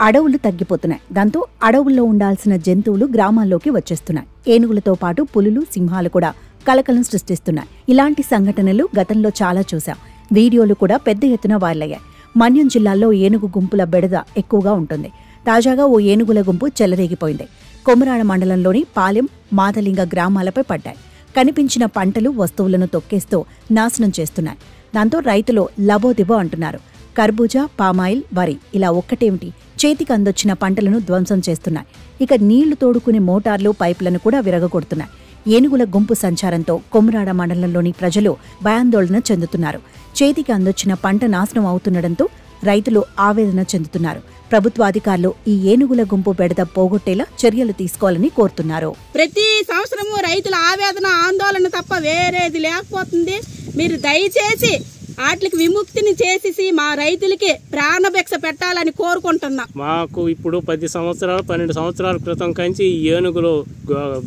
అడవులు తగ్గిపోతున్నాయి. దాంతో అడవుల్లో ఉండాల్సిన జంతువులు గ్రామాల్లోకి వచ్చేస్తున్నాయి. ఏనుగులతో పాటు పులులు, సింహాలు కూడా కలకలం సృష్టిస్తున్నాయి. ఇలాంటి సంఘటనలు గతంలో చాలా చూశాం. వీడియోలు కూడా పెద్ద ఎత్తున వైరల్ అయ్యాయి. మన్యం జిల్లాలో ఏనుగు గుంపుల బెడద ఎక్కువగా ఉంటుంది. తాజాగా ఓ ఏనుగుల గుంపు చెలరేగిపోయింది. కొమరాడ మండలంలోని పాలెం, మాదలింగ గ్రామాలపై పడ్డాయి. కనిపించిన పంటలు, వస్తువులను తొక్కేస్తూ నాశనం చేస్తున్నాయి. దాంతో రైతులు లబోదిబో అంటున్నారు. కర్బూజా, పామాయిల్, వరి ఇలా ఒక్కటేమిటి, చేతికి అందొచ్చిన పంటలను ధ్వంసం చేస్తున్నాయి. ఇక నీళ్లు తోడుకునే మోటార్లు, పైపులను కూడా విరగొడుతున్నాయి. ఏనుగుల గుంపు సంచారంతో కొమరాడ మండలంలోని ప్రజలు భయాందోళన చెందుతున్నారు. చేతికి అందొచ్చిన పంట నాశనం అవుతుండటంతో రైతులు ఆవేదన చెందుతున్నారు. ప్రభుత్వాధికారులు ఈ ఏనుగుల గుంపు బెడద పోగొట్టేలా చర్యలు తీసుకోవాలని కోరుతున్నారు. ప్రతి సంవత్సరము రైతుల ఆవేదన, ఆందోళన తప్ప వేరేది లేకపోతుంది. మీరు దయచేసి వాటికి విముక్తిని చేసి మా రైతులకి ప్రాణభిక్ష పెట్టాలని కోరుకుంటున్నా. మాకు ఇప్పుడు 10 సంవత్సరాలు 12 సంవత్సరాల క్రితం కంచి ఈ ఏనుగులు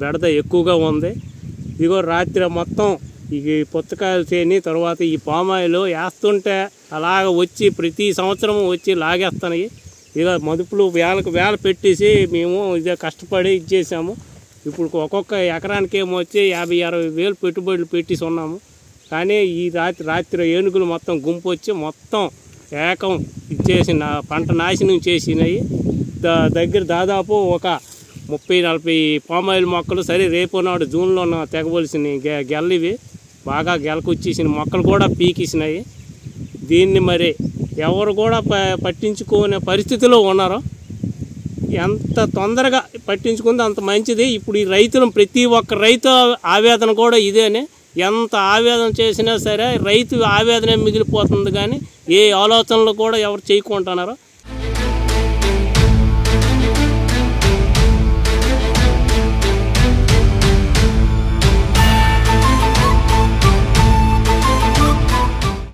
బెడద ఎక్కువగా ఉంది. ఇదిగో రాత్రి మొత్తం ఈ పుచ్చకాయలు చేని తర్వాత ఈ పామాయిలు వేస్తుంటే అలాగ వచ్చి ప్రతి సంవత్సరం వచ్చి లాగేస్తున్నాయి. ఇక మదుపులు వేలకు వేల పెట్టేసి మేము ఇదే కష్టపడి ఇచ్చేసాము. ఇప్పుడు ఒక్కొక్క ఎకరానికి ఏమో వచ్చి 50-60 వేలు పెట్టుబడులు పెట్టేసి ఉన్నాము. కానీ ఈ రాత్రి ఏనుగులు మొత్తం గుంపు వచ్చి మొత్తం ఏకం ఇచ్చేసి పంట నాశనం చేసినాయి. దగ్గర దాదాపు ఒక 30-40 పామాయిల్ మొక్కలు సరే రేపు నాడు జూన్లో తెగవలసిన గెల్లివి బాగా గెలకొచ్చేసిన మొక్కలు కూడా పీకేసినాయి. దీన్ని మరి ఎవరు కూడా పట్టించుకునే పరిస్థితిలో ఉన్నారు. ఎంత తొందరగా పట్టించుకుంది అంత మంచిది. ఇప్పుడు ఈ రైతులు ప్రతి ఒక్క రైతు ఆవేదన కూడా ఇదేనే. ఎంత ఆవేదన చేసినా సరే రైతు ఆవేదన మిగిలిపోతుంది, కానీ ఏ ఆలోచనలు కూడా ఎవరు చేయకుంటున్నారో.